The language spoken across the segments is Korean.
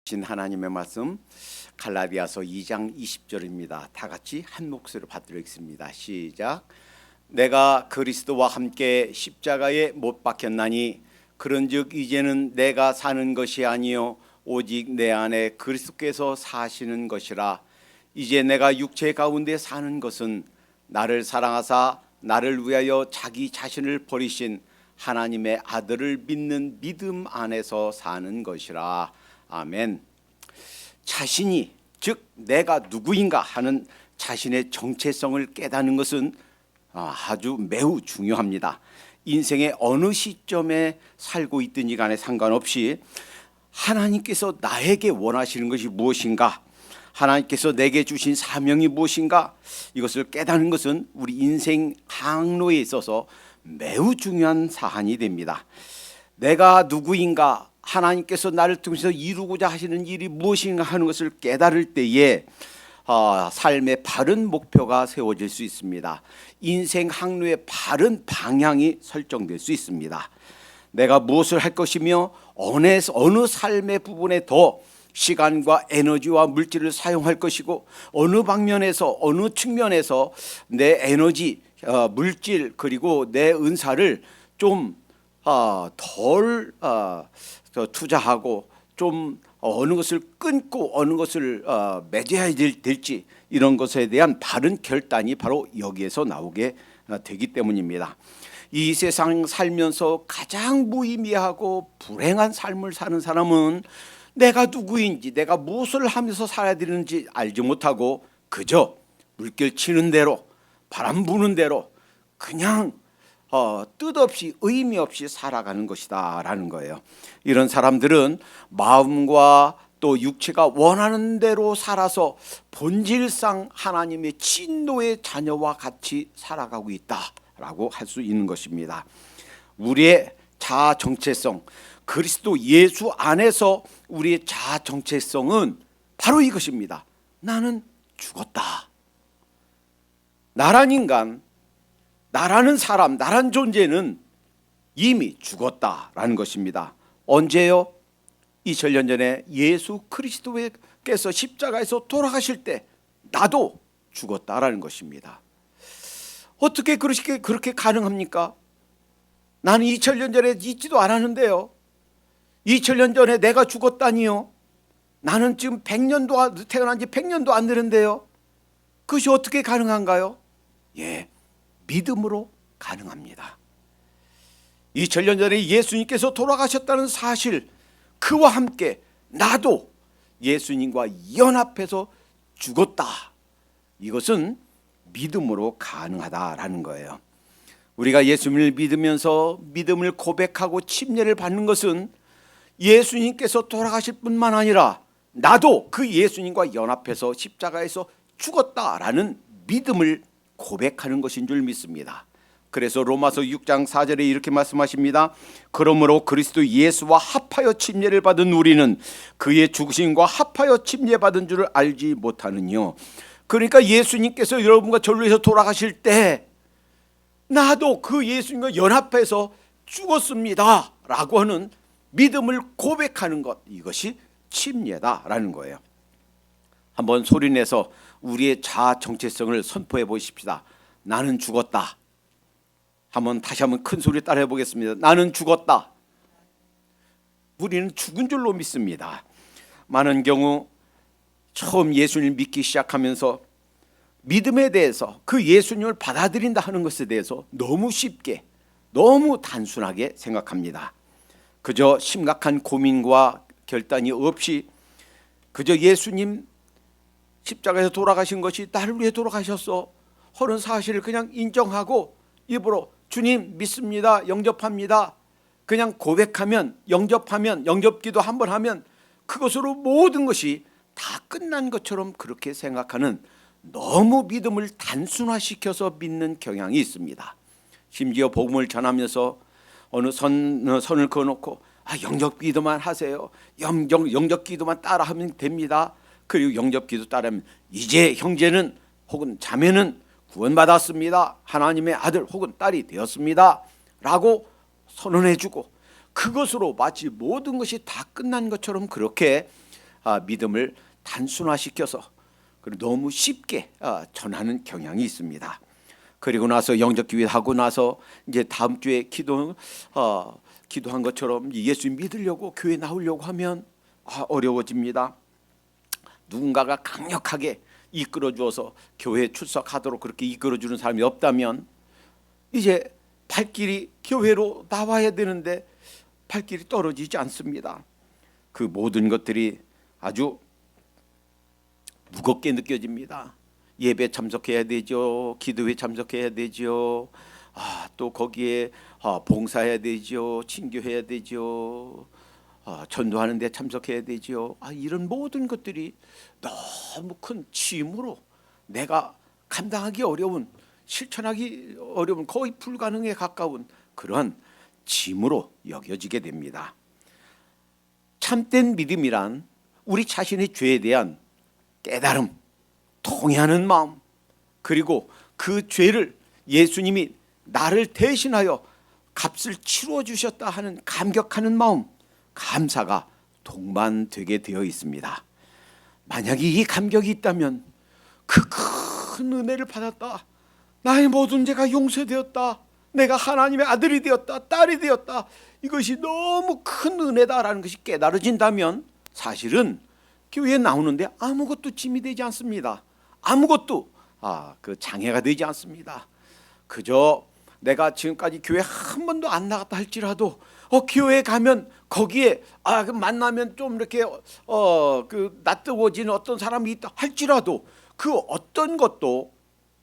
신 하나님의 말씀 갈라디아서 2장 20절입니다. 다 같이 한 목소리로 받들겠습니다. 시작. 내가 그리스도와 함께 십자가에 못 박혔나니 그런즉 이제는 내가 사는 것이 아니요 오직 내 안에 그리스도께서 사시는 것이라. 이제 내가 육체 가운데 사는 것은 나를 사랑하사 나를 위하여 자기 자신을 버리신 하나님의 아들을 믿는 믿음 안에서 사는 것이라. 아멘. 자신이 즉 내가 누구인가 하는 자신의 정체성을 깨닫는 것은 아주 매우 중요합니다. 인생의 어느 시점에 살고 있든지 간에 상관없이 하나님께서 나에게 원하시는 것이 무엇인가, 하나님께서 내게 주신 사명이 무엇인가, 이것을 깨닫는 것은 우리 인생 항로에 있어서 매우 중요한 사안이 됩니다. 내가 누구인가, 하나님께서 나를 통해서 이루고자 하시는 일이 무엇인가 하는 것을 깨달을 때에 삶의 바른 목표가 세워질 수 있습니다. 인생 항로의 바른 방향이 설정될 수 있습니다. 내가 무엇을 할 것이며 어느 삶의 부분에 더 시간과 에너지와 물질을 사용할 것이고 어느 방면에서 어느 측면에서 내 에너지, 물질 그리고 내 은사를 좀 덜 투자하고 좀 어느 것을 끊고 어느 것을 맺어야 될지 이런 것에 대한 바른 결단이 바로 여기에서 나오게 되기 때문입니다. 이 세상 살면서 가장 무의미하고 불행한 삶을 사는 사람은 내가 누구인지 내가 무엇을 하면서 살아야 되는지 알지 못하고 그저 물결 치는 대로 바람 부는 대로 그냥 뜻없이 의미 없이 살아가는 것이다 라는 거예요. 이런 사람들은 마음과 또 육체가 원하는 대로 살아서 본질상 하나님의 진노의 자녀와 같이 살아가고 있다라고 할 수 있는 것입니다. 우리의 자아 정체성, 그리스도 예수 안에서 우리의 자아 정체성은 바로 이것입니다. 나는 죽었다. 나란 인간, 나라는 사람, 나란 존재는 이미 죽었다라는 것입니다. 언제요? 2000년 전에 예수 그리스도께서 십자가에서 돌아가실 때 나도 죽었다라는 것입니다. 어떻게 그렇게 가능합니까? 나는 2000년 전에 있지도 않았는데요. 2000년 전에 내가 죽었다니요? 나는 지금 태어난 지 100년도 안 되는데요. 그것이 어떻게 가능한가요? 믿음으로 가능합니다. 2000년 전에 예수님께서 돌아가셨다는 사실, 그와 함께 나도 예수님과 연합해서 죽었다. 이것은 믿음으로 가능하다라는 거예요. 우리가 예수님을 믿으면서 믿음을 고백하고 침례를 받는 것은 예수님께서 돌아가실 뿐만 아니라 나도 그 예수님과 연합해서 십자가에서 죽었다라는 믿음을 고백하는 것인 줄 믿습니다. 그래서 로마서 6장 4절에 이렇게 말씀하십니다. 그러므로 그리스도 예수와 합하여 침례를 받은 우리는 그의 죽으심과 합하여 침례받은 줄을 알지 못하느뇨. 그러니까 예수님께서 여러분과 저를 위해서 돌아가실 때 나도 그 예수님과 연합해서 죽었습니다 라고 하는 믿음을 고백하는 것, 이것이 침례다라는 거예요. 한번 소리내서 우리의 자아 정체성을 선포해 보십시다. 나는 죽었다. 다시 한번 큰 소리 따라해 보겠습니다. 나는 죽었다. 우리는 죽은 줄로 믿습니다. 많은 경우 처음 예수님을 믿기 시작하면서 믿음에 대해서 그 예수님을 받아들인다 하는 것에 대해서 너무 쉽게 너무 단순하게 생각합니다. 그저 심각한 고민과 결단이 없이 그저 예수님 십자가에서 돌아가신 것이 나를 위해 돌아가셨어 하는 사실을 그냥 인정하고 입으로 주님 믿습니다, 영접합니다, 그냥 고백하면, 영접하면, 영접기도 한번 하면 그것으로 모든 것이 다 끝난 것처럼 그렇게 생각하는, 너무 믿음을 단순화시켜서 믿는 경향이 있습니다. 심지어 복음을 전하면서 어느 선을 그어놓고 영접기도만 하세요, 영접기도만 따라하면 됩니다, 그리고 영접기도 따르면 이제 형제는 혹은 자매는 구원받았습니다, 하나님의 아들 혹은 딸이 되었습니다 라고 선언해주고 그것으로 마치 모든 것이 다 끝난 것처럼 그렇게 믿음을 단순화시켜서 너무 쉽게 전하는 경향이 있습니다. 그리고 나서 영접기도 하고 나서 이제 다음 주에 기도한 것처럼 예수 믿으려고 교회 나오려고 하면 어려워집니다. 누군가가 강력하게 이끌어 주어서 교회에 출석하도록 그렇게 이끌어 주는 사람이 없다면 이제 발길이 교회로 나와야 되는데 발길이 떨어지지 않습니다. 그 모든 것들이 아주 무겁게 느껴집니다. 예배 참석해야 되죠. 기도회 참석해야 되죠. 또 거기에 봉사해야 되죠. 친교해야 되죠. 전도하는 데 참석해야 되죠. 이런 모든 것들이 너무 큰 짐으로 내가 감당하기 어려운, 실천하기 어려운, 거의 불가능에 가까운 그런 짐으로 여겨지게 됩니다. 참된 믿음이란 우리 자신의 죄에 대한 깨달음, 통회하는 마음, 그리고 그 죄를 예수님이 나를 대신하여 값을 치루어 주셨다 하는 감격하는 마음, 감사가 동반되게 되어 있습니다. 만약에 이 감격이 있다면 그 큰 은혜를 받았다, 나의 모든 죄가 용서되었다, 내가 하나님의 아들이 되었다, 딸이 되었다, 이것이 너무 큰 은혜다라는 것이 깨달아진다면 사실은 교회에 나오는데 아무것도 짐이 되지 않습니다. 아무것도 그 장애가 되지 않습니다. 그저 내가 지금까지 교회 한 번도 안 나갔다 할지라도 교회에 가면 거기에 만나면 좀 이렇게 그 낯뜨거워지는 어떤 사람이 있다 할지라도 그 어떤 것도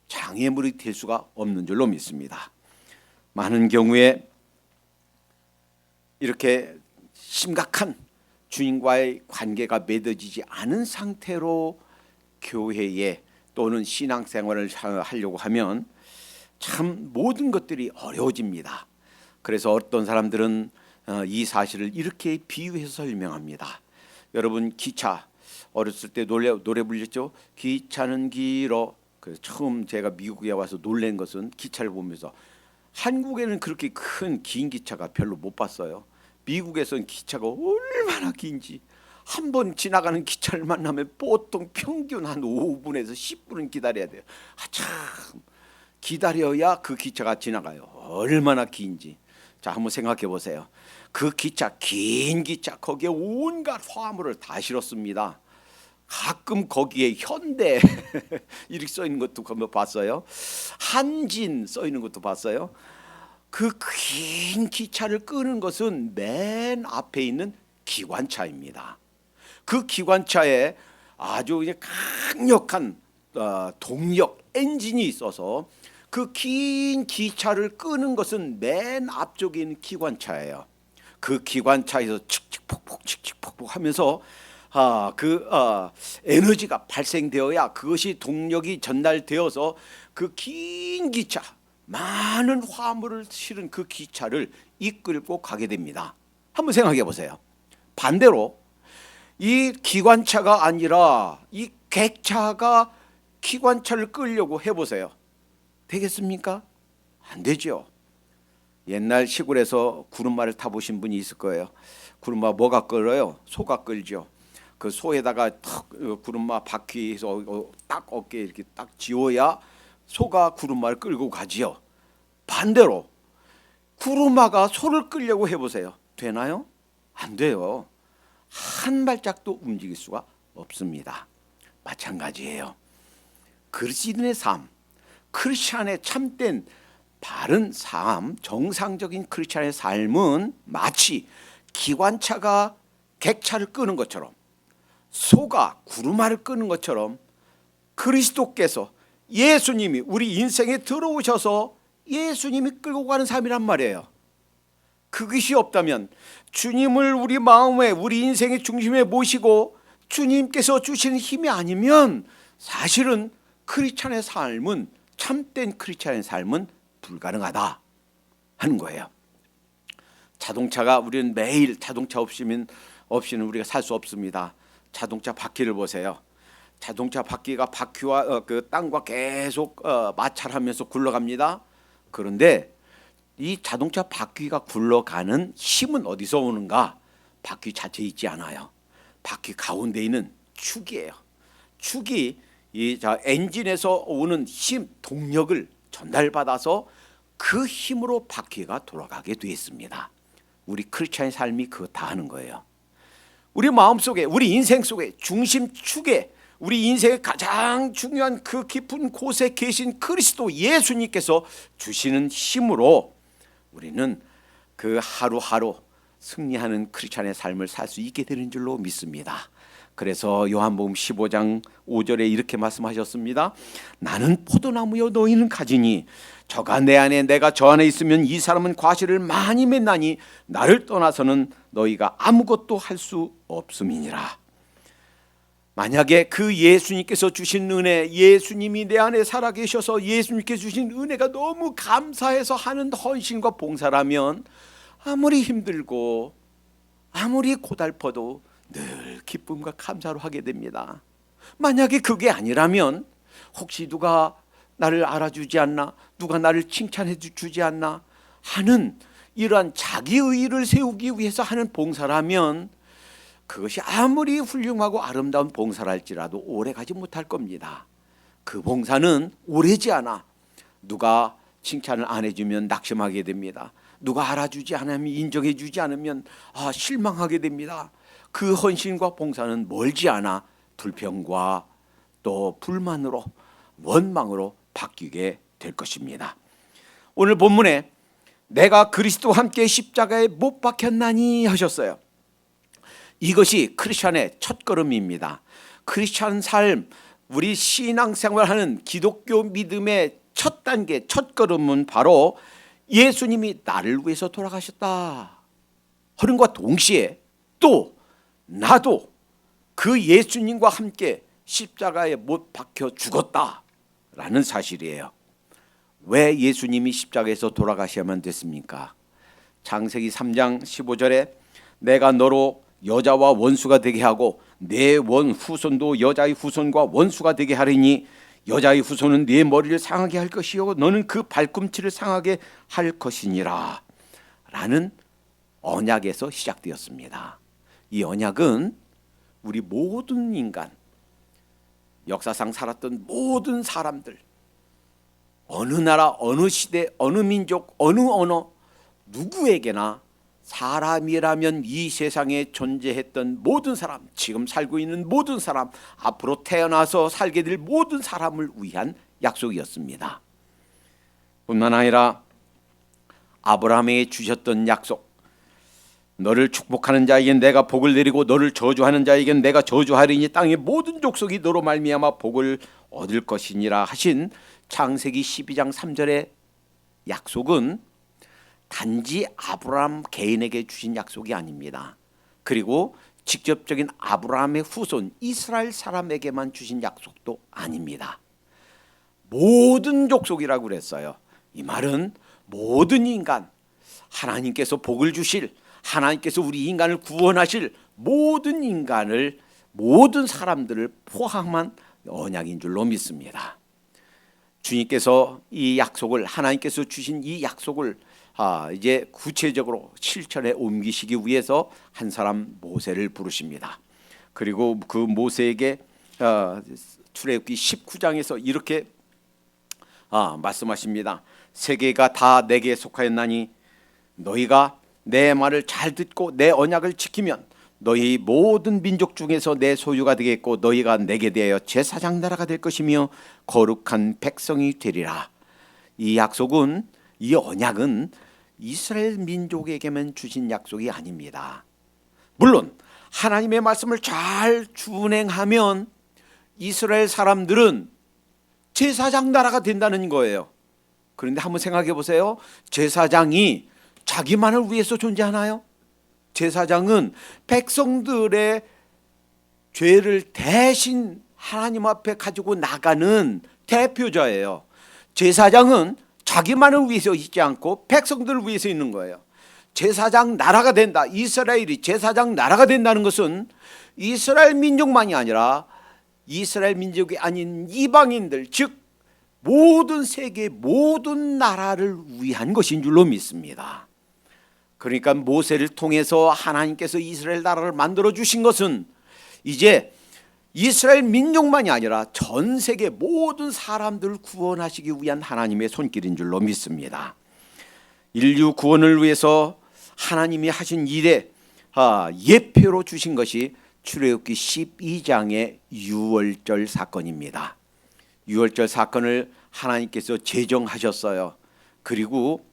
장애물이 될 수가 없는 줄로 믿습니다. 많은 경우에 이렇게 심각한 주님과의 관계가 맺어지지 않은 상태로 교회에 또는 신앙생활을 하려고 하면 참 모든 것들이 어려워집니다. 그래서 어떤 사람들은 이 사실을 이렇게 비유해서 설명합니다. 여러분, 기차 어렸을 때 노래 불렸죠. 기차는 길어. 그래서 처음 제가 미국에 와서 놀란 것은 기차를 보면서 한국에는 그렇게 큰 긴 기차가 별로 못 봤어요. 미국에서는 기차가 얼마나 긴지, 한 번 지나가는 기차를 만나면 보통 평균 한 5분에서 10분은 기다려야 돼요. 참 기다려야 그 기차가 지나가요. 얼마나 긴지. 자, 한번 생각해 보세요. 그 기차, 긴 기차, 거기에 온갖 화물을 다 실었습니다. 가끔 거기에 현대 이렇게 써 있는 것도 봤어요. 한진 써 있는 것도 봤어요. 그 긴 기차를 끄는 것은 맨 앞에 있는 기관차입니다. 그 기관차에 아주 강력한 동력 엔진이 있어서 그 긴 기차를 끄는 것은 맨 앞쪽에 있는 기관차예요. 그 기관차에서 칙칙폭폭 칙칙폭폭 하면서 에너지가 발생되어야 그것이 동력이 전달되어서 그 긴 기차, 많은 화물을 실은 그 기차를 이끌고 가게 됩니다. 한번 생각해 보세요. 반대로 이 기관차가 아니라 이 객차가 기관차를 끌려고 해보세요. 되겠습니까? 안 되죠. 옛날 시골에서 구름마를 타보신 분이 있을 거예요. 구름마 뭐가 끌어요? 소가 끌죠. 그 소에다가 탁 구름마 바퀴에서 딱 어깨에 이렇게 딱 지어야 소가 구름마를 끌고 가지요. 반대로 구름마가 소를 끌려고 해보세요. 되나요? 안 돼요. 한 발짝도 움직일 수가 없습니다. 마찬가지예요. 그리스도인의 삶, 크리스찬의 참된 바른 삶, 정상적인 크리스찬의 삶은 마치 기관차가 객차를 끄는 것처럼, 소가 구루마를 끄는 것처럼 그리스도께서, 예수님이 우리 인생에 들어오셔서 예수님이 끌고 가는 삶이란 말이에요. 그것이 없다면, 주님을 우리 마음에, 우리 인생의 중심에 모시고 주님께서 주시는 힘이 아니면 사실은 크리스찬의 삶은, 참된 크리스찬의 삶은 불가능하다 하는 거예요. 자동차가, 우리는 매일 자동차 없이는 우리가 살 수 없습니다. 자동차 바퀴를 보세요. 자동차 바퀴가 바퀴와 그 땅과 계속 마찰하면서 굴러갑니다. 그런데 이 자동차 바퀴가 굴러가는 힘은 어디서 오는가? 바퀴 자체에 있지 않아요. 바퀴 가운데 있는 축이에요. 축이 엔진에서 오는 힘, 동력을 전달받아서 그 힘으로 바퀴가 돌아가게 되어 있습니다. 우리 크리스찬의 삶이 그거 다 하는 거예요. 우리 마음속에, 우리 인생 속에 중심축에, 우리 인생의 가장 중요한 그 깊은 곳에 계신 그리스도 예수님께서 주시는 힘으로 우리는 그 하루하루 승리하는 크리스찬의 삶을 살 수 있게 되는 줄로 믿습니다. 그래서 요한복음 15장 5절에 이렇게 말씀하셨습니다. 나는 포도나무여 너희는 가지니 저가 내 안에 내가 저 안에 있으면 이 사람은 과실을 많이 맺나니 나를 떠나서는 너희가 아무것도 할 수 없음이니라. 만약에 그 예수님께서 주신 은혜, 예수님이 내 안에 살아계셔서 예수님께서 주신 은혜가 너무 감사해서 하는 헌신과 봉사라면 아무리 힘들고 아무리 고달퍼도 늘 기쁨과 감사로 하게 됩니다. 만약에 그게 아니라면 혹시 누가 나를 알아주지 않나, 누가 나를 칭찬해 주지 않나 하는 이러한 자기의의를 세우기 위해서 하는 봉사라면 그것이 아무리 훌륭하고 아름다운 봉사랄지라도 오래가지 못할 겁니다. 그 봉사는 오래지 않아. 누가 칭찬을 안 해주면 낙심하게 됩니다. 누가 알아주지 않으면, 인정해 주지 않으면 실망하게 됩니다. 그 헌신과 봉사는 멀지 않아 불평과 또 불만으로, 원망으로 바뀌게 될 것입니다. 오늘 본문에 내가 그리스도와 함께 십자가에 못 박혔나니 하셨어요. 이것이 크리스찬의 첫걸음입니다. 크리스찬 삶, 우리 신앙생활하는 기독교 믿음의 첫 단계, 첫걸음은 바로 예수님이 나를 위해서 돌아가셨다 하는과 동시에 또 나도 그 예수님과 함께 십자가에 못 박혀 죽었다라는 사실이에요. 왜 예수님이 십자가에서 돌아가셔야만 됐습니까? 창세기 3장 15절에 내가 너로 여자와 원수가 되게 하고 내 후손도 여자의 후손과 원수가 되게 하리니 여자의 후손은 네 머리를 상하게 할 것이요 너는 그 발꿈치를 상하게 할 것이니라 라는 언약에서 시작되었습니다. 이 언약은 우리 모든 인간, 역사상 살았던 모든 사람들, 어느 나라, 어느 시대, 어느 민족, 어느 언어, 누구에게나 사람이라면 이 세상에 존재했던 모든 사람, 지금 살고 있는 모든 사람, 앞으로 태어나서 살게 될 모든 사람을 위한 약속이었습니다. 뿐만 아니라 아브라함에게 주셨던 약속, 너를 축복하는 자에겐 내가 복을 내리고 너를 저주하는 자에겐 내가 저주하리니 땅의 모든 족속이 너로 말미암아 복을 얻을 것이니라 하신 창세기 12장 3절의 약속은 단지 아브라함 개인에게 주신 약속이 아닙니다. 그리고 직접적인 아브라함의 후손 이스라엘 사람에게만 주신 약속도 아닙니다. 모든 족속이라고 그랬어요. 이 말은 모든 인간, 하나님께서 복을 주실, 하나님께서 우리 인간을 구원하실 모든 인간을, 모든 사람들을 포함한 언약인 줄로 믿습니다. 주님께서 이 약속을, 하나님께서 주신 이 약속을 이제 구체적으로 실천에 옮기시기 위해서 한 사람 모세를 부르십니다. 그리고 그 모세에게 출애굽기 19장에서 이렇게 말씀하십니다. 세계가 다 내게 속하였나니 너희가 내 말을 잘 듣고 내 언약을 지키면 너희 모든 민족 중에서 내 소유가 되겠고 너희가 내게 대하여 제사장 나라가 될 것이며 거룩한 백성이 되리라. 이 약속은, 이 언약은 이스라엘 민족에게만 주신 약속이 아닙니다. 물론 하나님의 말씀을 잘 준행하면 이스라엘 사람들은 제사장 나라가 된다는 거예요. 그런데 한번 생각해 보세요. 제사장이 자기만을 위해서 존재하나요? 제사장은 백성들의 죄를 대신 하나님 앞에 가지고 나가는 대표자예요. 제사장은 자기만을 위해서 있지 않고 백성들을 위해서 있는 거예요. 제사장 나라가 된다, 이스라엘이 제사장 나라가 된다는 것은 이스라엘 민족만이 아니라 이스라엘 민족이 아닌 이방인들, 즉 모든 세계 모든 나라를 위한 것인 줄로 믿습니다. 그러니까 모세를 통해서 하나님께서 이스라엘 나라를 만들어 주신 것은 이제 이스라엘 민족만이 아니라 전 세계 모든 사람들을 구원하시기 위한 하나님의 손길인 줄로 믿습니다. 인류 구원을 위해서 하나님이 하신 일에 예표로 주신 것이 출애굽기 12장의 유월절 사건입니다. 유월절 사건을 하나님께서 제정하셨어요. 그리고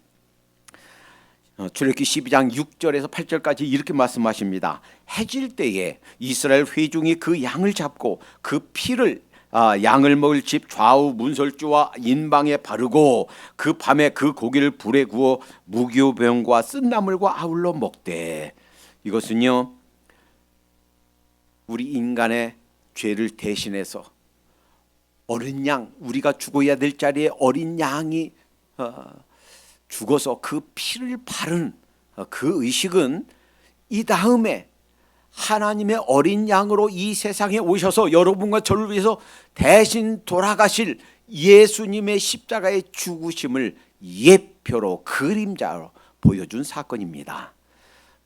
출애굽기 12장 6절에서 8절까지 이렇게 말씀하십니다. 해질 때에 이스라엘 회중이 그 양을 잡고 그 피를 양을 먹을 집 좌우 문설주와 인방에 바르고 그 밤에 그 고기를 불에 구워 무교병과 쓴나물과 아울러 먹되. 이것은요, 우리 인간의 죄를 대신해서 어린 양, 우리가 죽어야 될 자리에 어린 양이 죽어서 그 피를 바른 그 의식은 이 다음에 하나님의 어린 양으로 이 세상에 오셔서 여러분과 저를 위해서 대신 돌아가실 예수님의 십자가의 죽으심을 예표로 그림자로 보여준 사건입니다.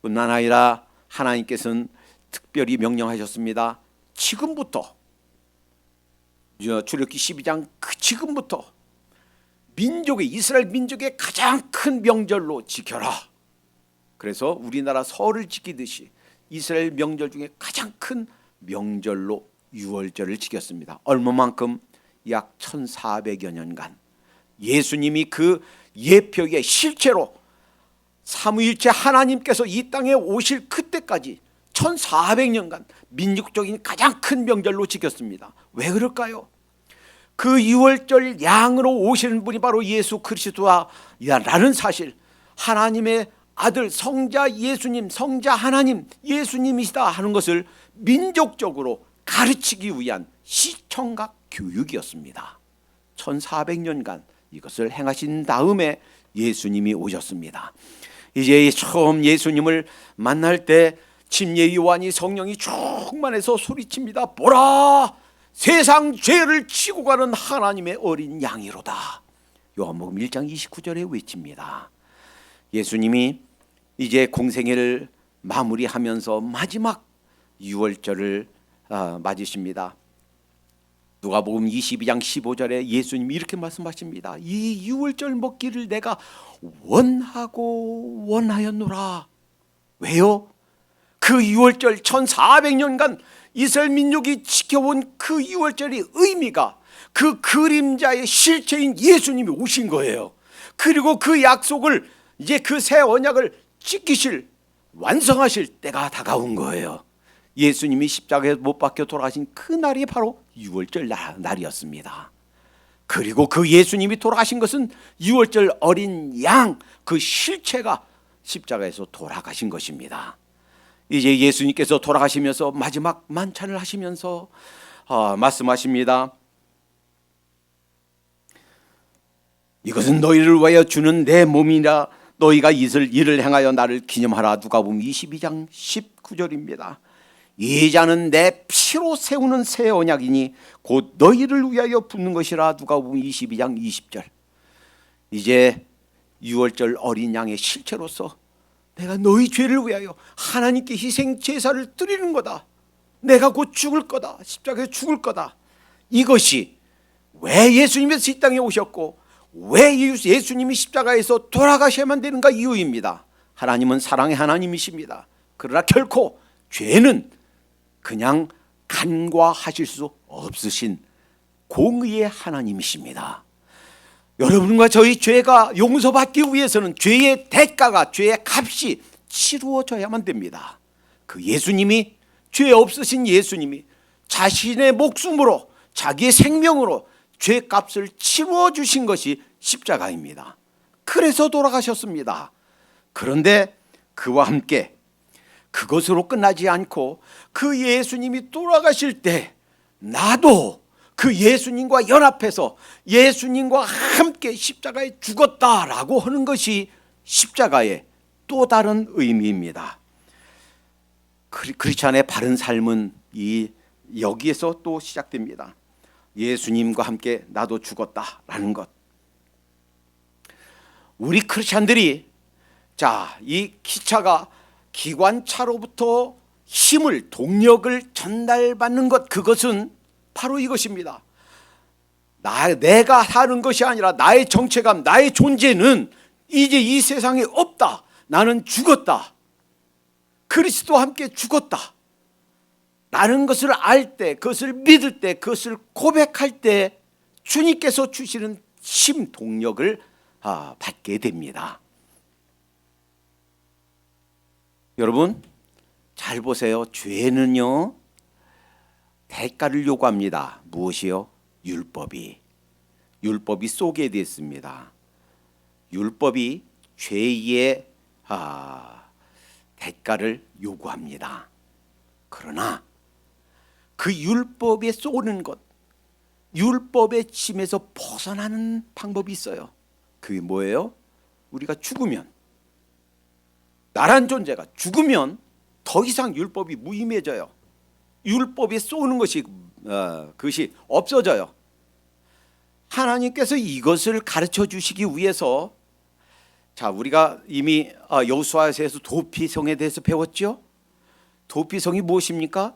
뿐만 아니라 하나님께서는 특별히 명령하셨습니다. 지금부터 출애굽기 12장 지금부터 이스라엘 민족의 가장 큰 명절로 지켜라. 그래서 우리나라 설을 지키듯이 이스라엘 명절 중에 가장 큰 명절로 유월절을 지켰습니다. 얼마만큼? 약 1400여 년간 예수님이 그 예표의 실체로 삼위일체 하나님께서 이 땅에 오실 그때까지 1400년간 민족적인 가장 큰 명절로 지켰습니다. 왜 그럴까요? 그 유월절 양으로 오시는 분이 바로 예수 그리스도라는 사실, 하나님의 아들 성자 예수님, 성자 하나님 예수님이시다 하는 것을 민족적으로 가르치기 위한 시청각 교육이었습니다. 1400년간 이것을 행하신 다음에 예수님이 오셨습니다. 이제 처음 예수님을 만날 때 침례 요한이 성령이 충만해서 소리칩니다. 보라, 세상 죄를 지고 가는 하나님의 어린 양이로다. 요한복음 1장 29절에 외칩니다. 예수님이 이제 공생애를 마무리하면서 마지막 유월절을 맞으십니다. 누가복음 22장 15절에 예수님이 이렇게 말씀하십니다. 이 유월절 먹기를 내가 원하고 원하였노라. 왜요? 그 유월절 1400년간 이스라엘 민족이 지켜온 그 유월절의 의미가 그 그림자의 실체인 예수님이 오신 거예요. 그리고 그 약속을 이제 그 새 언약을 지키실, 완성하실 때가 다가온 거예요. 예수님이 십자가에 못 박혀 돌아가신 그 날이 바로 유월절 날이었습니다. 그리고 그 예수님이 돌아가신 것은 유월절 어린 양 그 실체가 십자가에서 돌아가신 것입니다. 이제 예수님께서 돌아가시면서 마지막 만찬을 하시면서 말씀하십니다. 이것은 너희를 위하여 주는 내 몸이라. 너희가 이를 행하여 나를 기념하라. 누가복음 22장 19절입니다. 이 잔은 내 피로 세우는 새 언약이니 곧 너희를 위하여 붓는 것이라. 누가복음 22장 20절. 이제 유월절 어린 양의 실체로서 내가 너희 죄를 위하여 하나님께 희생 제사를 드리는 거다. 내가 곧 죽을 거다. 십자가에 죽을 거다. 이것이 왜 예수님께서 이 땅에 오셨고 왜 예수님이 십자가에서 돌아가셔야만 되는가 이유입니다. 하나님은 사랑의 하나님이십니다. 그러나 결코 죄는 그냥 간과하실 수 없으신 공의의 하나님이십니다. 여러분과 저희 죄가 용서받기 위해서는 죄의 대가가, 죄의 값이 치루어져야만 됩니다. 그 예수님이, 죄 없으신 예수님이 자신의 목숨으로, 자기의 생명으로 죄값을 치루어 주신 것이 십자가입니다. 그래서 돌아가셨습니다. 그런데 그와 함께 그것으로 끝나지 않고 그 예수님이 돌아가실 때 나도 그 예수님과 연합해서 예수님과 함께 십자가에 죽었다라고 하는 것이 십자가의 또 다른 의미입니다. 크리스찬의 바른 삶은 여기에서 또 시작됩니다. 예수님과 함께 나도 죽었다라는 것. 우리 크리스찬들이 이 기차가 기관차로부터 힘을, 동력을 전달받는 것, 그것은 바로 이것입니다. 내가 사는 것이 아니라 나의 정체감, 나의 존재는 이제 이 세상에 없다. 나는 죽었다. 그리스도와 함께 죽었다. 라는 것을 알 때, 그것을 믿을 때, 그것을 고백할 때 주님께서 주시는 힘, 동력을 받게 됩니다. 여러분 잘 보세요. 죄는요 대가를 요구합니다. 무엇이요? 율법이 쏘게 됐습니다. 율법이 죄의 대가를 요구합니다. 그러나 그 율법에 쏘는 것, 율법의 침에서 벗어나는 방법이 있어요. 그게 뭐예요? 우리가 죽으면, 나란 존재가 죽으면 더 이상 율법이 무의미해져요. 율법에 쏘는 것이 그것이 없어져요. 하나님께서 이것을 가르쳐 주시기 위해서, 자, 우리가 이미 여호수아서에서 도피성에 대해서 배웠죠. 도피성이 무엇입니까?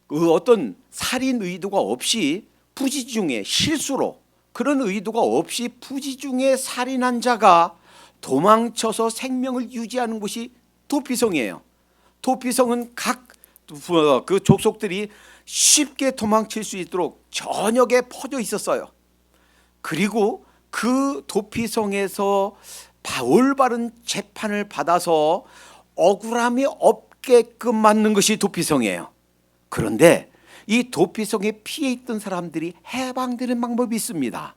그 어떤 살인 의도가 없이 부지중에 실수로, 그런 의도가 없이 부지중에 살인한 자가 도망쳐서 생명을 유지하는 곳이 도피성이에요. 도피성은 각 그 족속들이 쉽게 도망칠 수 있도록 전역에 퍼져 있었어요. 그리고 그 도피성에서 올바른 재판을 받아서 억울함이 없게끔 만든 것이 도피성이에요. 그런데 이 도피성에 피해 있던 사람들이 해방되는 방법이 있습니다.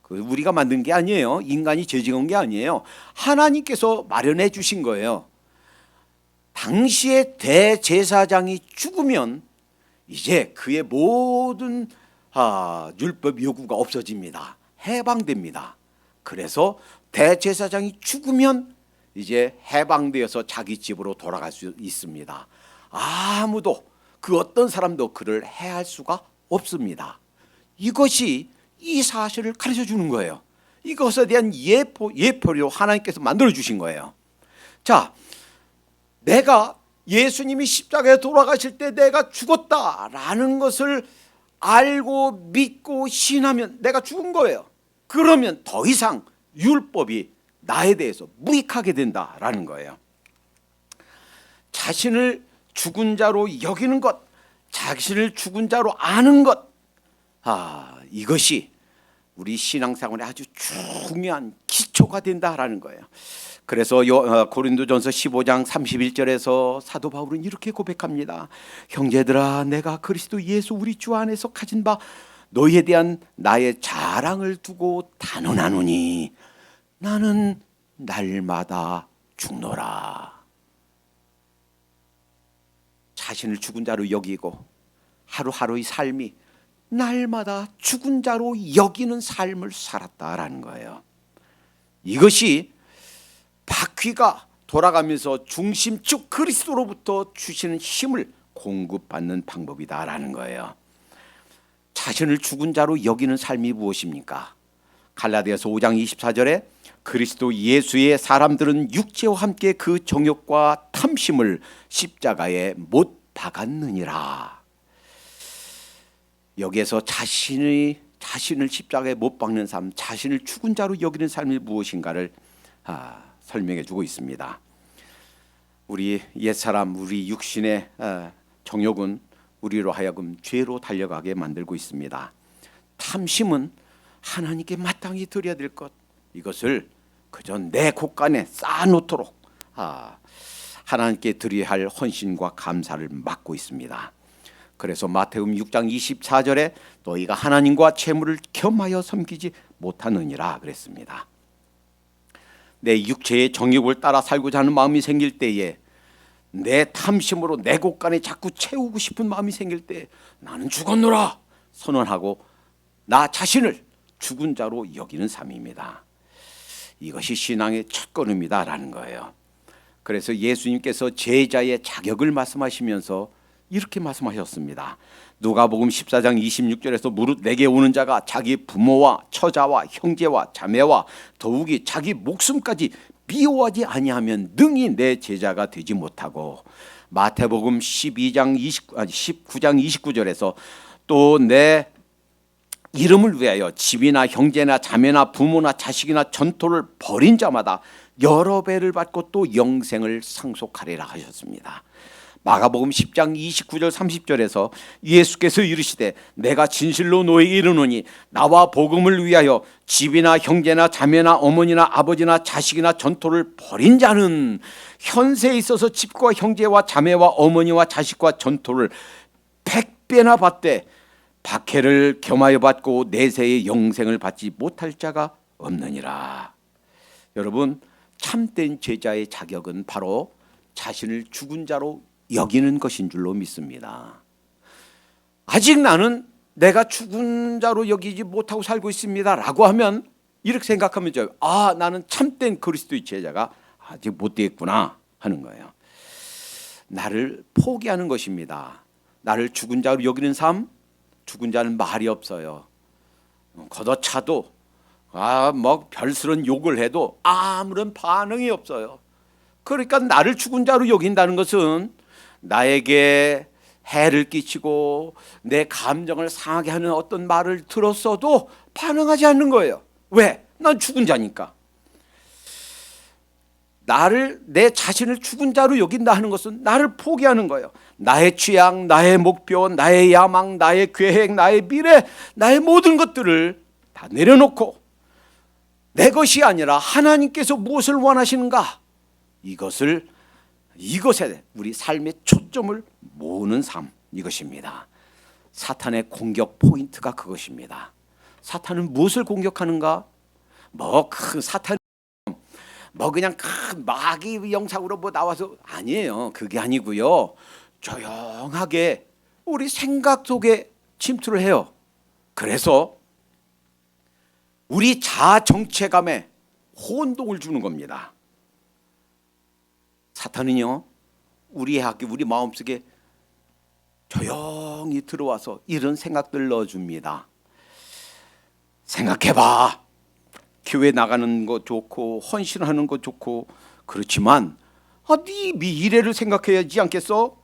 우리가 만든 게 아니에요. 인간이 죄지은 게 아니에요. 하나님께서 마련해 주신 거예요. 당시에 대제사장이 죽으면 이제 그의 모든 율법 요구가 없어집니다. 해방됩니다. 그래서 대제사장이 죽으면 이제 해방되어서 자기 집으로 돌아갈 수 있습니다. 아무도, 그 어떤 사람도 그를 해할 수가 없습니다. 이것이 이 사실을 가르쳐 주는 거예요. 이것에 대한 예표로 하나님께서 만들어 주신 거예요. 자, 내가 예수님이 십자가에 돌아가실 때 내가 죽었다라는 것을 알고 믿고 신하면 내가 죽은 거예요. 그러면 더 이상 율법이 나에 대해서 무익하게 된다라는 거예요. 자신을 죽은 자로 여기는 것, 자신을 죽은 자로 아는 것, 이것이 우리 신앙생활에 아주 중요한 기초가 된다라는 거예요. 그래서 고린도전서 15장 31절에서 사도 바울은 이렇게 고백합니다. 형제들아, 내가 그리스도 예수 우리 주 안에서 가진 바 너희에 대한 나의 자랑을 두고 단언하노니 나는 날마다 죽노라. 자신을 죽은 자로 여기고 하루하루의 삶이 날마다 죽은 자로 여기는 삶을 살았다라는 거예요. 이것이 바퀴가 돌아가면서 중심축 그리스도로부터 주시는 힘을 공급받는 방법이다라는 거예요. 자신을 죽은 자로 여기는 삶이 무엇입니까? 갈라디아서 5장 24절에 그리스도 예수의 사람들은 육체와 함께 그 정욕과 탐심을 십자가에 못 박았느니라. 여기에서 자신을 십자가에 못 박는 삶, 자신을 죽은 자로 여기는 삶이 무엇인가를 설명해 주고 있습니다. 우리 옛사람, 우리 육신의 정욕은 우리로 하여금 죄로 달려가게 만들고 있습니다. 탐심은 하나님께 마땅히 드려야 될 것, 이것을 그저 내 곳간에 쌓아놓도록 하나님께 드려야 할 헌신과 감사를 막고 있습니다. 그래서 마태복음 6장 24절에 너희가 하나님과 재물을 겸하여 섬기지 못하느니라 그랬습니다. 내 육체의 정욕을 따라 살고자 하는 마음이 생길 때에, 내 탐심으로 내 곳간에 자꾸 채우고 싶은 마음이 생길 때 나는 죽었노라 선언하고 나 자신을 죽은 자로 여기는 삶입니다. 이것이 신앙의 첫걸음이다라는 거예요. 그래서 예수님께서 제자의 자격을 말씀하시면서 이렇게 말씀하셨습니다. 누가복음 14장 26절에서 무릇 내게 오는 자가 자기 부모와 처자와 형제와 자매와 더욱이 자기 목숨까지 미워하지 아니하면 능히 내 제자가 되지 못하고, 마태복음 19장 29절에서 또 내 이름을 위하여 집이나 형제나 자매나 부모나 자식이나 전토를 벌인 자마다 여러 배를 받고 또 영생을 상속하리라 하셨습니다. 마가복음 10장 29절 30절에서 예수께서 이르시되 내가 진실로 너에게 이르노니 나와 복음을 위하여 집이나 형제나 자매나 어머니나 아버지나 자식이나 전토를 벌인 자는 현세에 있어서 집과 형제와 자매와 어머니와 자식과 전토를 100배나 받되 박해를 겸하여 받고 내세의 영생을 받지 못할 자가 없느니라. 여러분, 참된 제자의 자격은 바로 자신을 죽은 자로 여기는 것인 줄로 믿습니다. 아직 나는 내가 죽은 자로 여기지 못하고 살고 있습니다 라고 하면, 이렇게 생각하면 나는 참된 그리스도의 제자가 아직 못 되겠구나 하는 거예요. 나를 포기하는 것입니다. 나를 죽은 자로 여기는 삶, 죽은 자는 말이 없어요. 걷어차도 별스런 욕을 해도 아무런 반응이 없어요. 그러니까 나를 죽은 자로 여긴다는 것은 나에게 해를 끼치고 내 감정을 상하게 하는 어떤 말을 들었어도 반응하지 않는 거예요. 왜? 난 죽은 자니까. 내 자신을 죽은 자로 여긴다 하는 것은 나를 포기하는 거예요. 나의 취향, 나의 목표, 나의 야망, 나의 계획, 나의 미래, 나의 모든 것들을 다 내려놓고 내 것이 아니라 하나님께서 무엇을 원하시는가, 이것에 우리 삶의 초점을 모으는 삶, 이것입니다. 사탄의 공격 포인트가 그것입니다. 사탄은 무엇을 공격하는가? 그냥 큰 마귀 영상으로 나와서 아니에요. 그게 아니고요. 조용하게 우리 생각 속에 침투를 해요. 그래서 우리 자아 정체감에 혼동을 주는 겁니다. 사탄은요, 우리 마음속에 조용히 들어와서 이런 생각들을 넣어줍니다. 생각해봐. 교회 나가는 거 좋고 헌신하는 거 좋고 그렇지만 네 미래를 생각해야지 않겠어?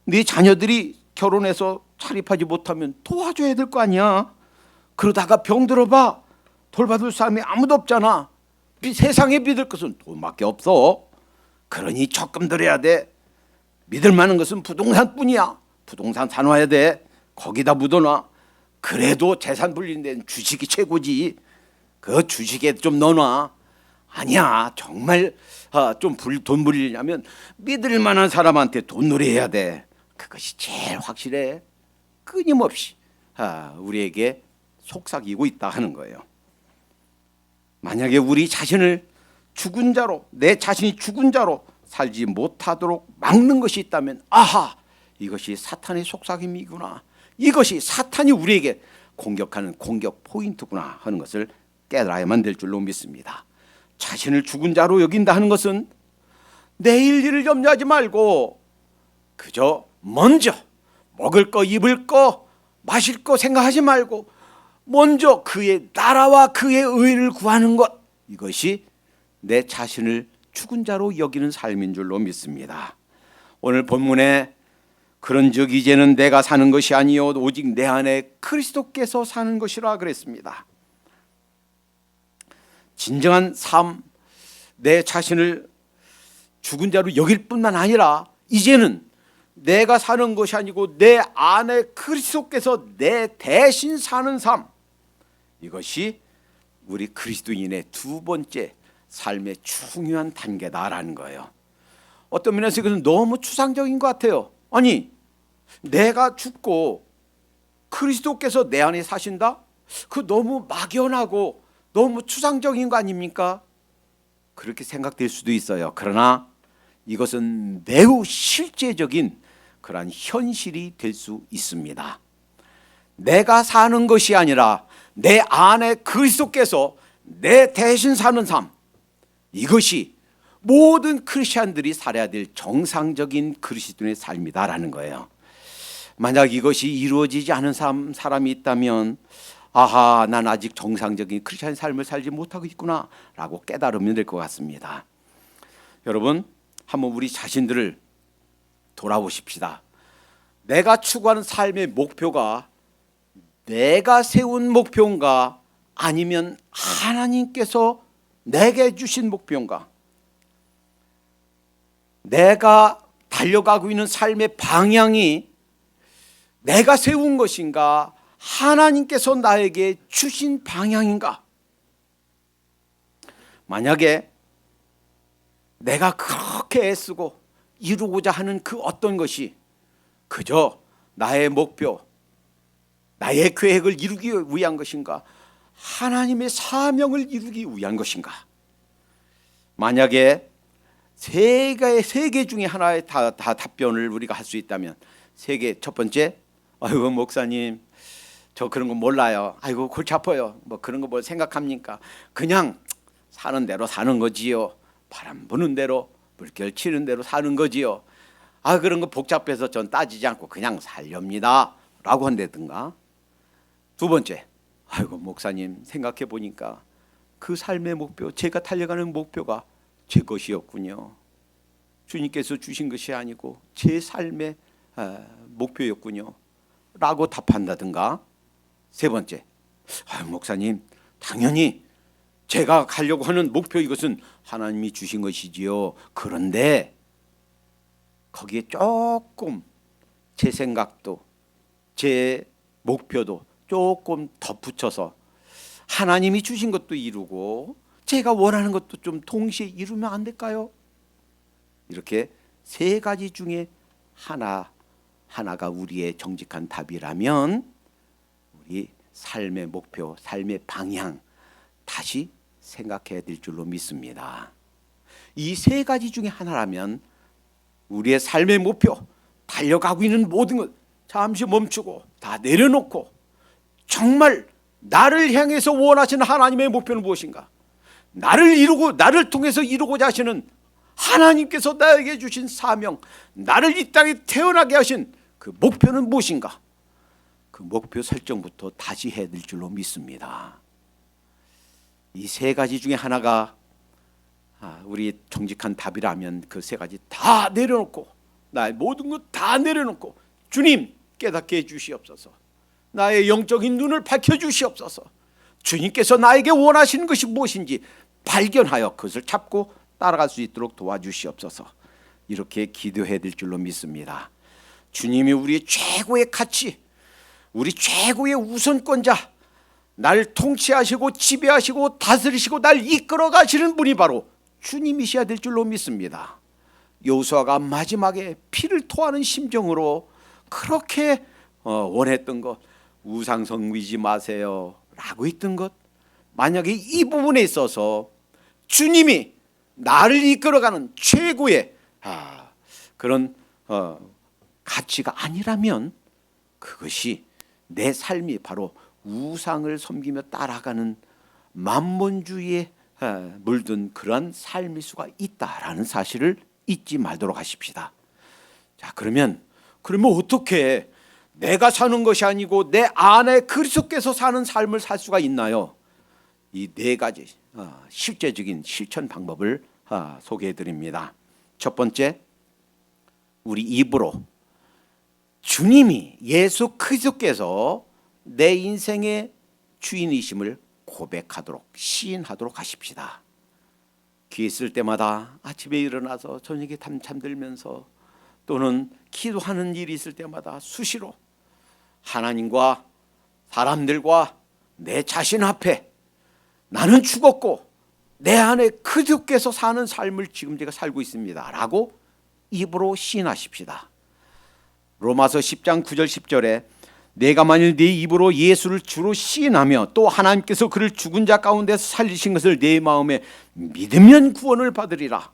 네 자녀들이 결혼해서 자립하지 못하면 도와줘야 될 거 아니야. 그러다가 병 들어봐. 돌봐줄 사람이 아무도 없잖아. 세상에 믿을 것은 돈밖에 없어. 그러니 적금 들여야 돼. 믿을 만한 것은 부동산뿐이야. 부동산 사놔야 돼. 거기다 묻어놔. 그래도 재산 불리는 데는 주식이 최고지. 그 주식에 좀 넣어놔. 아니야, 정말 돈 불리려면 믿을 만한 사람한테 돈 노래해야 돼. 그것이 제일 확실해. 끊임없이 우리에게 속삭이고 있다 하는 거예요. 만약에 우리 자신을 죽은 자로, 내 자신이 죽은 자로 살지 못하도록 막는 것이 있다면, 이것이 사탄의 속삭임이구나. 이것이 사탄이 우리에게 공격하는 공격 포인트구나 하는 것을 깨달아야만 될 줄로 믿습니다. 자신을 죽은 자로 여긴다 하는 것은 내일 일을 염려하지 말고 그저 먼저 먹을 거, 입을 거, 마실 거 생각하지 말고 먼저 그의 나라와 그의 의를 구하는 것, 이것이 내 자신을 죽은 자로 여기는 삶인 줄로 믿습니다. 오늘 본문에 그런즉 이제는 내가 사는 것이 아니요 오직 내 안에 그리스도께서 사는 것이라 그랬습니다. 진정한 삶, 내 자신을 죽은 자로 여길 뿐만 아니라 이제는 내가 사는 것이 아니고 내 안에 그리스도께서 내 대신 사는 삶, 이것이 우리 그리스도인의 두 번째 삶의 중요한 단계다라는 거예요. 어떤 면에서 이것은 너무 추상적인 것 같아요. 아니, 내가 죽고 그리스도께서 내 안에 사신다? 그 너무 막연하고 너무 추상적인 거 아닙니까? 그렇게 생각될 수도 있어요. 그러나 이것은 매우 실제적인 그러한 현실이 될 수 있습니다. 내가 사는 것이 아니라 내 안에 그리스도께서 내 대신 사는 삶, 이것이 모든 크리스찬들이 살아야 될 정상적인 그리스도인의 삶이다라는 거예요. 만약 이것이 이루어지지 않은 사람이 있다면 아하, 난 아직 정상적인 크리스찬 삶을 살지 못하고 있구나 라고 깨달으면 될 것 같습니다. 여러분, 한번 우리 자신들을 돌아보십시다. 내가 추구하는 삶의 목표가 내가 세운 목표인가, 아니면 하나님께서 내게 주신 목표인가? 내가 달려가고 있는 삶의 방향이 내가 세운 것인가, 하나님께서 나에게 주신 방향인가? 만약에 내가 그렇게 애쓰고 이루고자 하는 그 어떤 것이 그저 나의 목표, 나의 계획을 이루기 위한 것인가, 하나님의 사명을 이루기 위한 것인가? 만약에 세 개 중에 하나의 다 답변을 우리가 할 수 있다면, 첫 번째, 아이고 목사님 저 그런 거 몰라요. 아이고 골치 아파요. 뭐 그런 거 뭘 생각합니까? 그냥 사는 대로 사는 거지요. 바람 부는 대로 물결 치는 대로 사는 거지요. 아, 그런 거 복잡해서 전 따지지 않고 그냥 살렵니다 라고 한다든가. 두 번째, 아이고 목사님 생각해 보니까 그 삶의 목표, 제가 달려가는 목표가 제 것이었군요. 주님께서 주신 것이 아니고 제 삶의 목표였군요 라고 답한다든가. 세 번째, 목사님 당연히 제가 가려고 하는 목표, 이것은 하나님이 주신 것이지요. 그런데 거기에 조금 제 생각도 제 목표도 조금 덧붙여서 하나님이 주신 것도 이루고 제가 원하는 것도 좀 동시에 이루면 안 될까요? 이렇게 세 가지 중에 하나가 우리의 정직한 답이라면 우리 삶의 목표, 삶의 방향 다시 생각해야 될 줄로 믿습니다. 이 세 가지 중에 하나라면 우리의 삶의 목표, 달려가고 있는 모든 것 잠시 멈추고 다 내려놓고 정말 나를 향해서 원하시는 하나님의 목표는 무엇인가? 나를 통해서 이루고자 하시는 하나님께서 나에게 주신 사명, 나를 이 땅에 태어나게 하신 그 목표는 무엇인가? 그 목표 설정부터 다시 해야 될 줄로 믿습니다. 이 세 가지 중에 하나가 우리 정직한 답이라면 그 세 가지 다 내려놓고, 나의 모든 것 다 내려놓고, 주님 깨닫게 해주시옵소서, 나의 영적인 눈을 밝혀주시옵소서, 주님께서 나에게 원하시는 것이 무엇인지 발견하여 그것을 찾고 따라갈 수 있도록 도와주시옵소서. 이렇게 기도해야 될 줄로 믿습니다. 주님이 우리의 최고의 가치, 우리 최고의 우선권자, 날 통치하시고 지배하시고 다스리시고 날 이끌어 가시는 분이 바로 주님이셔야 될 줄로 믿습니다. 여호수아가 마지막에 피를 토하는 심정으로 그렇게 원했던 것, 우상 섬기지 마세요 라고 했던 것, 만약에 이 부분에 있어서 주님이 나를 이끌어가는 최고의 그런 가치가 아니라면 그것이 내 삶이 바로 우상을 섬기며 따라가는 만몬주의에 물든 그런 삶일 수가 있다라는 사실을 잊지 말도록 하십시다. 자, 그러면 어떻게 내가 사는 것이 아니고 내 안에 그리스도께서 사는 삶을 살 수가 있나요? 이 네 가지 실제적인 실천 방법을 소개해 드립니다. 첫 번째, 우리 입으로 주님이 예수 그리스도께서 내 인생의 주인이심을 고백하도록, 시인하도록 하십시다. 귀에 있을 때마다 아침에 일어나서 저녁에 잠들면서 또는 기도하는 일이 있을 때마다 수시로 하나님과 사람들과 내 자신 앞에 나는 죽었고 내 안에 그리스도께서 사는 삶을 지금 제가 살고 있습니다 라고 입으로 시인하십시다. 로마서 10장 9절 10절에 내가 만일 네 입으로 예수를 주로 시인하며 또 하나님께서 그를 죽은 자 가운데서 살리신 것을 내 마음에 믿으면 구원을 받으리라.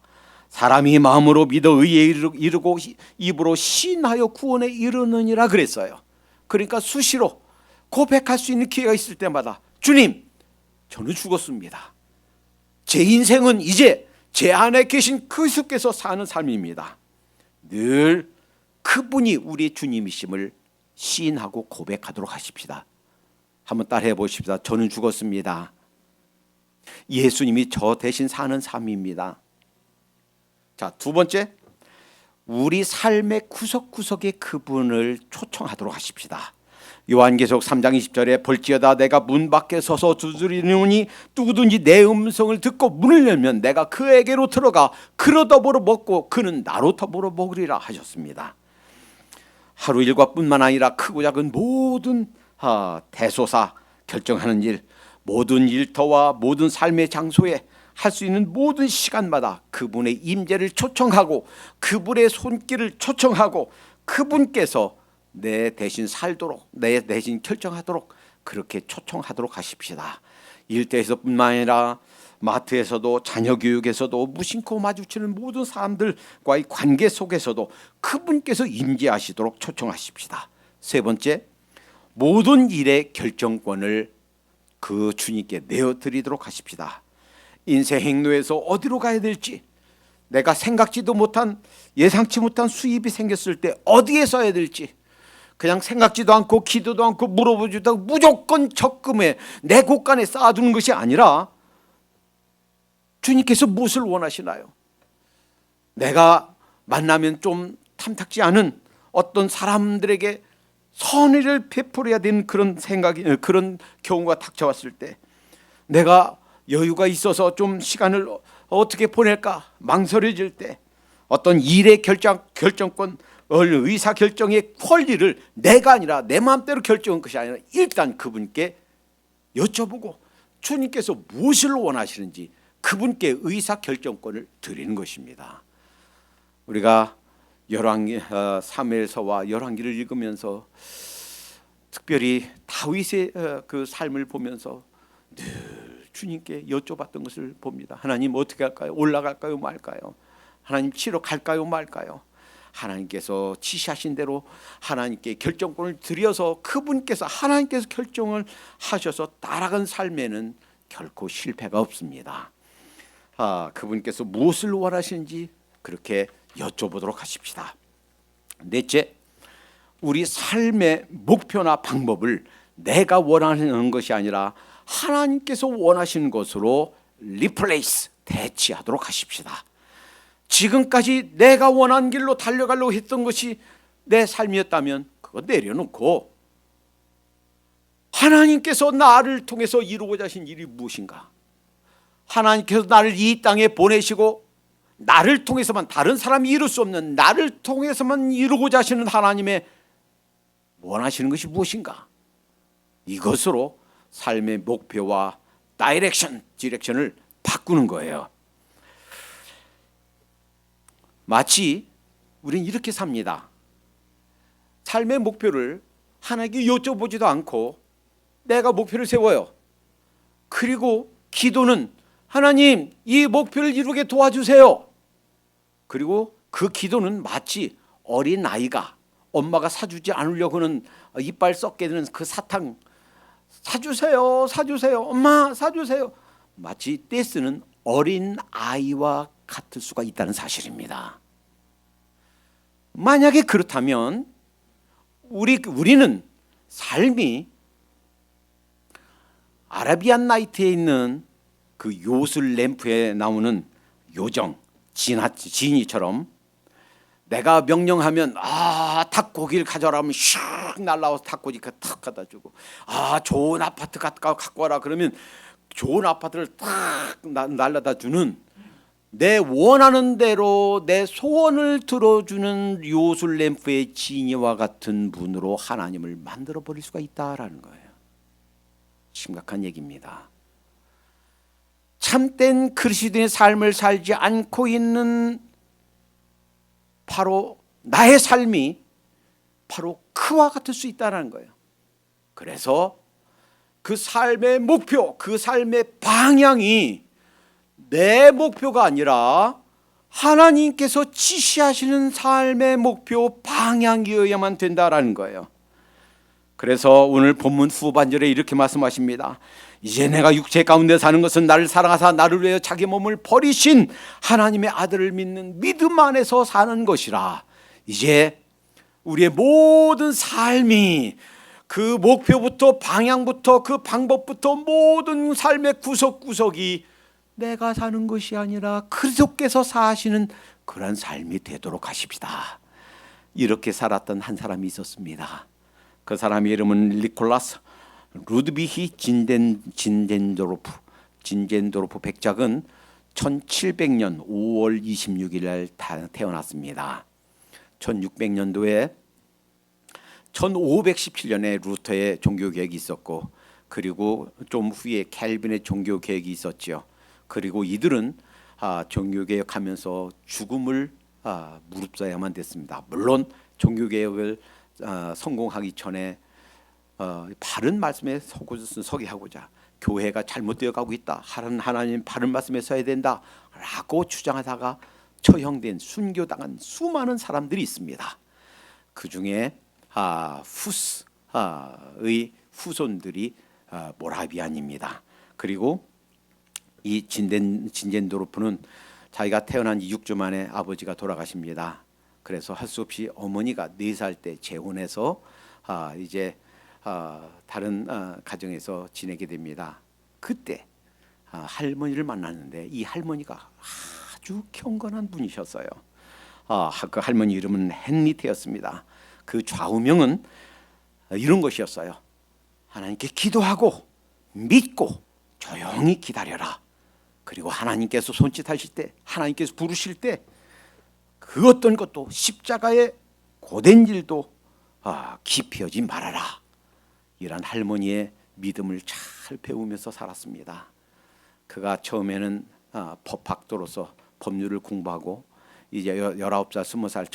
사람이 마음으로 믿어 의에 이르고 입으로 시인하여 구원에 이르느니라 그랬어요. 그러니까 수시로 고백할 수 있는 기회가 있을 때마다 주님, 저는 죽었습니다. 제 인생은 이제 제 안에 계신 그리스도께서 사는 삶입니다. 늘 그분이 우리 주님이심을 시인하고 고백하도록 하십시다. 한번 따라해 보십시다. 저는 죽었습니다. 예수님이 저 대신 사는 삶입니다. 자, 두 번째, 우리 삶의 구석구석에 그분을 초청하도록 하십시다. 요한계시록 3장 20절에 볼지어다 내가 문 밖에 서서 두드리노니 누구든지 내 음성을 듣고 문을 열면 내가 그에게로 들어가 그로 더불어 먹고 그는 나로 더불어 먹으리라 하셨습니다. 하루 일과뿐만 아니라 크고 작은 모든 대소사 결정하는 일, 모든 일터와 모든 삶의 장소에 할 수 있는 모든 시간마다 그분의 임재를 초청하고 그분의 손길을 초청하고 그분께서 내 대신 살도록, 내 대신 결정하도록 그렇게 초청하도록 하십시다. 일터에서뿐만 아니라 마트에서도, 자녀 교육에서도, 무심코 마주치는 모든 사람들과의 관계 속에서도 그분께서 임재하시도록 초청하십시다. 세 번째, 모든 일의 결정권을 그 주님께 내어드리도록 하십시다. 인생 행로에서 어디로 가야 될지, 내가 생각지도 못한, 예상치 못한 수입이 생겼을 때 어디에 써야 될지, 그냥 생각지도 않고 기도도 않고 물어보지도 않고 무조건 적금에 내 곳간에 쌓아두는 것이 아니라 주님께서 무엇을 원하시나요? 내가 만나면 좀 탐탁지 않은 어떤 사람들에게 선의를 베풀어야 되는 그런 생각이, 그런 경우가 닥쳐왔을 때 내가 여유가 있어서 좀 시간을 어떻게 보낼까 망설여질 때 어떤 일의 결정권, 의사결정의 권리를 내가 아니라 내 마음대로 결정한 것이 아니라 일단 그분께 여쭤보고 주님께서 무엇을 원하시는지 그분께 의사결정권을 드리는 것입니다. 우리가 사무엘서와 열왕기를 읽으면서 특별히 다윗의 그 삶을 보면서 늘 주님께 여쭤봤던 것을 봅니다. 하나님 어떻게 할까요? 올라갈까요? 말까요? 하나님 치러 갈까요? 말까요? 하나님께서 지시하신 대로 하나님께 결정권을 드려서 그분께서 하나님께서 결정을 하셔서 따라간 삶에는 결코 실패가 없습니다. 그분께서 무엇을 원하시는지 그렇게 여쭤보도록 하십시다. 넷째, 우리 삶의 목표나 방법을 내가 원하는 것이 아니라 하나님께서 원하시는 것으로 리플레이스, 대치하도록 하십시다. 지금까지 내가 원하는 길로 달려가려고 했던 것이 내 삶이었다면 그거 내려놓고 하나님께서 나를 통해서 이루고자 하신 일이 무엇인가? 하나님께서 나를 이 땅에 보내시고 나를 통해서만, 다른 사람이 이룰 수 없는 나를 통해서만 이루고자 하시는 하나님의 원하시는 것이 무엇인가? 이것으로 삶의 목표와 디렉션을 바꾸는 거예요. 마치 우리는 이렇게 삽니다. 삶의 목표를 하나님께 여쭤보지도 않고 내가 목표를 세워요. 그리고 기도는 하나님 이 목표를 이루게 도와주세요. 그리고 그 기도는 마치 어린 아이가 엄마가 사주지 않으려고 하는 이빨 썩게 되는 그 사탕, 사주세요, 사주세요, 엄마 사주세요. 마치 떼쓰는 어린 아이와 같을 수가 있다는 사실입니다. 만약에 그렇다면 우리는 삶이 아라비안 나이트에 있는 그 요술 램프에 나오는 요정 지니처럼 내가 명령하면 닭고기를 가져라면 슉 날라와서 닭고기 탁 갖다 주고 좋은 아파트 갖고 와라 그러면 좋은 아파트를 탁 날라다 주는, 내 원하는 대로 내 소원을 들어주는 요술 램프의 지니와 같은 분으로 하나님을 만들어 버릴 수가 있다라는 거예요. 심각한 얘기입니다. 참된 그리스도인의 삶을 살지 않고 있는 바로 나의 삶이 바로 그와 같을 수 있다는 거예요. 그래서 그 삶의 목표, 그 삶의 방향이 내 목표가 아니라 하나님께서 지시하시는 삶의 목표 방향이어야만 된다라는 거예요. 그래서 오늘 본문 후반절에 이렇게 말씀하십니다. 이제 내가 육체 가운데 사는 것은 나를 사랑하사 나를 위하여 자기 몸을 버리신 하나님의 아들을 믿는 믿음 안에서 사는 것이라. 이제 우리의 모든 삶이 그 목표부터 방향부터 그 방법부터 모든 삶의 구석구석이 내가 사는 것이 아니라 그리스도께서 사시는 그런 삶이 되도록 하십시다. 이렇게 살았던 한 사람이 있었습니다. 그 사람의 이름은 니콜라스 루드비히 진젠도르프 백작은 1700년 5월 26일 날 태어났습니다. 1600년도에 1517년에 루터의 종교개혁이 있었고, 그리고 좀 후에 캘빈의 종교개혁이 있었죠. 그리고 이들은 종교개혁하면서 죽음을 무릅써야만 됐습니다. 물론 종교개혁을 성공하기 전에 바른 말씀에 서게 하고자, 교회가 잘못되어 가고 있다, 하나님 바른 말씀에 서야 된다라고 주장하다가 처형된, 순교당한 수많은 사람들이 있습니다. 그 중에 후스의 후손들이 모라비안입니다. 그리고 이 진젠도르프는 자기가 태어난 6주 만에 아버지가 돌아가십니다. 그래서 할 수 없이 어머니가 4살 때 재혼해서 이제 다른 가정에서 지내게 됩니다. 그때 할머니를 만났는데 이 할머니가 아주 경건한 분이셨어요. 그 할머니 이름은 헨리테였습니다. 그 좌우명은 이런 것이었어요. 하나님께 기도하고 믿고 조용히 기다려라. 그리고 하나님께서 손짓하실 때, 하나님께서 부르실 때 그 어떤 것도 십자가의 고된 일도 깊이 하지 말아라. 이런 할머니의 믿음을 잘 배우면서 살았습니다. 그가 처음에는 법학도로서 법률을 공부하고 이제 19살, 20살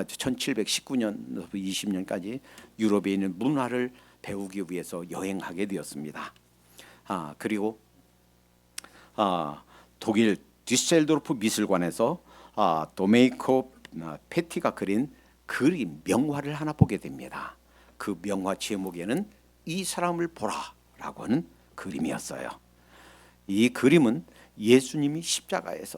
1719년부터 20년까지 유럽에 있는 문화를 배우기 위해서 여행하게 되었습니다. 그리고 독일 뒤셀도르프 미술관에서 도메이코 페티가 그린 그림 명화를 하나 보게 됩니다. 그 명화 제목에는 이 사람을 보라라고 하는 그림이었어요. 이 그림은 예수님이 십자가에서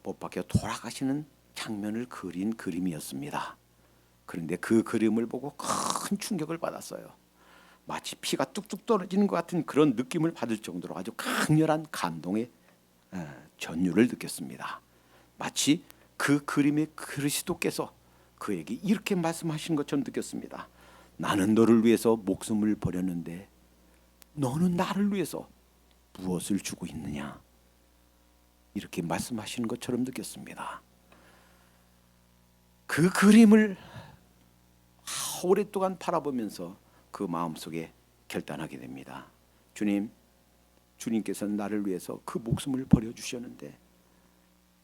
못 박혀 돌아가시는 장면을 그린 그림이었습니다. 그런데 그 그림을 보고 큰 충격을 받았어요. 마치 피가 뚝뚝 떨어지는 것 같은 그런 느낌을 받을 정도로 아주 강렬한 감동의 전율을 느꼈습니다. 마치 그 그림의 그리스도께서 그에게 이렇게 말씀하신 것처럼 느꼈습니다. 나는 너를 위해서 목숨을 버렸는데 너는 나를 위해서 무엇을 주고 있느냐, 이렇게 말씀하시는 것처럼 느꼈습니다. 그 그림을 오랫동안 바라보면서 그 마음속에 결단하게 됩니다. 주님께서는 나를 위해서 그 목숨을 버려주셨는데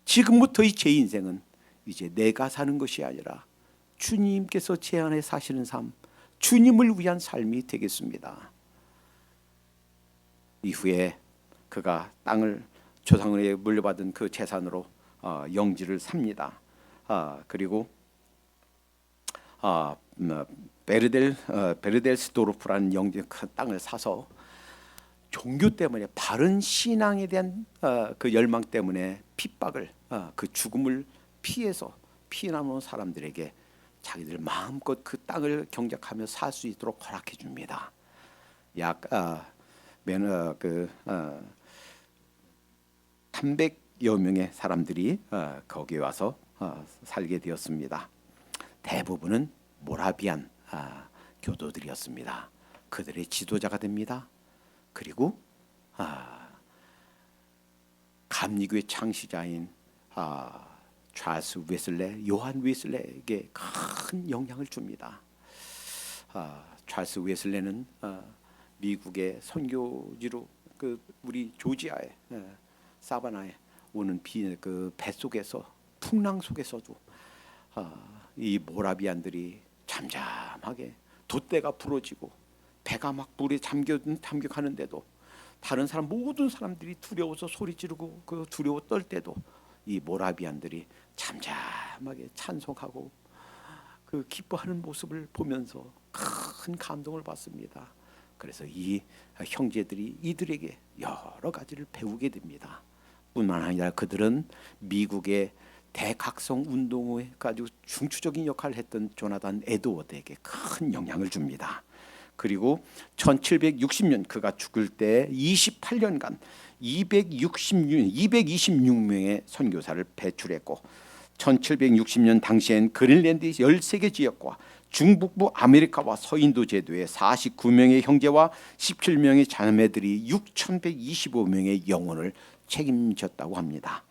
지금부터의 제 인생은 이제 내가 사는 것이 아니라 주님께서 제 안에 사시는 삶, 주님을 위한 삶이 되겠습니다. 이후에 그가 땅을 조상에게 물려받은 그 재산으로 영지를 삽니다. 그리고 베르델스도르프라는 영지 땅을 사서 종교 때문에, 바른 신앙에 대한 그 열망 때문에 핍박을, 그 죽음을 피해서 피난온 사람들에게 자기들 마음껏 그 땅을 경작하며 살 수 있도록 허락해 줍니다. 약 300여 명의 사람들이 거기에 와서 살게 되었습니다. 대부분은 모라비안 교도들이었습니다. 그들의 지도자가 됩니다. 그리고 감리교의 창시자인 찰스 웨슬레, 요한 웨슬레에게 큰 영향을 줍니다. 찰스 웨슬레는 미국의 선교지로 그 우리 조지아의 사바나에 오는 그 뱃속에서, 풍랑 속에서도 이 모라비안들이 잠잠하게, 돛대가 부러지고 배가 막 물에 잠겨가는데도 다른 사람, 모든 사람들이 두려워서 소리 지르고 그 두려워 떨 때도 이 모라비안들이 잠잠하게 찬송하고 그 기뻐하는 모습을 보면서 큰 감동을 받습니다. 그래서 이 형제들이 이들에게 여러 가지를 배우게 됩니다. 뿐만 아니라 그들은 미국의 대각성 운동에 가지고 중추적인 역할을 했던 조나단 에드워드에게 큰 영향을 줍니다. 그리고 1760년 그가 죽을 때 28년간 226명의 선교사를 배출했고, 1760년 당시엔 그린랜드 13개 지역과 중북부 아메리카와 서인도 제도의 49명의 형제와 17명의 자매들이 6125명의 영혼을 책임졌다고 합니다.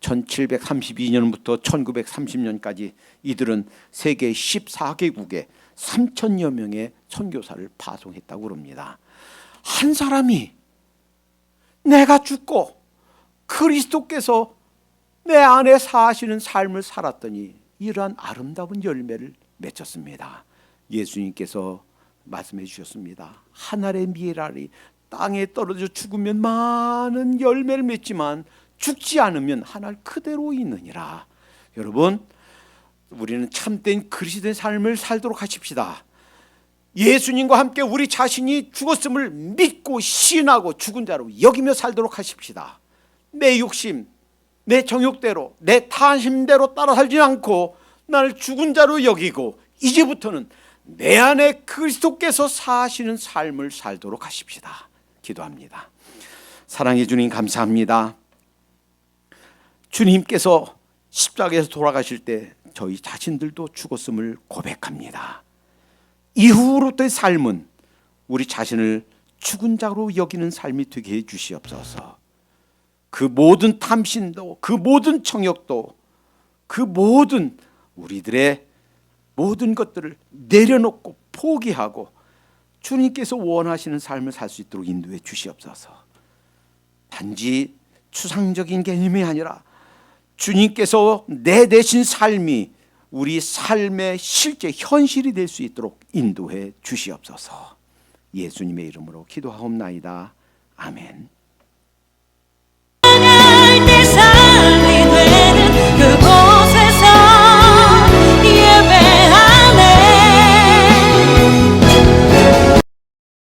1732년부터 1930년까지 이들은 세계 14개국에 3천여 명의 선교사를 파송했다고 합니다. 한 사람이 내가 죽고 그리스도께서 내 안에 사시는 삶을 살았더니 이러한 아름다운 열매를 맺혔습니다. 예수님께서 말씀해 주셨습니다. 한 알의 미랄이 땅에 떨어져 죽으면 많은 열매를 맺지만 죽지 않으면 한 알 그대로 있느니라. 여러분, 우리는 참된 그리스도의 삶을 살도록 하십시다. 예수님과 함께 우리 자신이 죽었음을 믿고 신하고 죽은 자로 여기며 살도록 하십시다. 내 욕심, 내 정욕대로, 내 탐심대로 따라 살지 않고 나를 죽은 자로 여기고 이제부터는 내 안에 그리스도께서 사시는 삶을 살도록 하십시다. 기도합니다. 사랑해 주님 감사합니다. 주님께서 십자가에서 돌아가실 때 저희 자신들도 죽었음을 고백합니다. 이후로부터의 삶은 우리 자신을 죽은 자로 여기는 삶이 되게 해 주시옵소서. 그 모든 탐심도, 그 모든 청욕도, 그 모든 우리들의 모든 것들을 내려놓고 포기하고 주님께서 원하시는 삶을 살 수 있도록 인도해 주시옵소서. 단지 추상적인 개념이 아니라 주님께서 내 대신 삶이 우리 삶의 실제 현실이 될 수 있도록 인도해 주시옵소서. 예수님의 이름으로 기도하옵나이다. 아멘.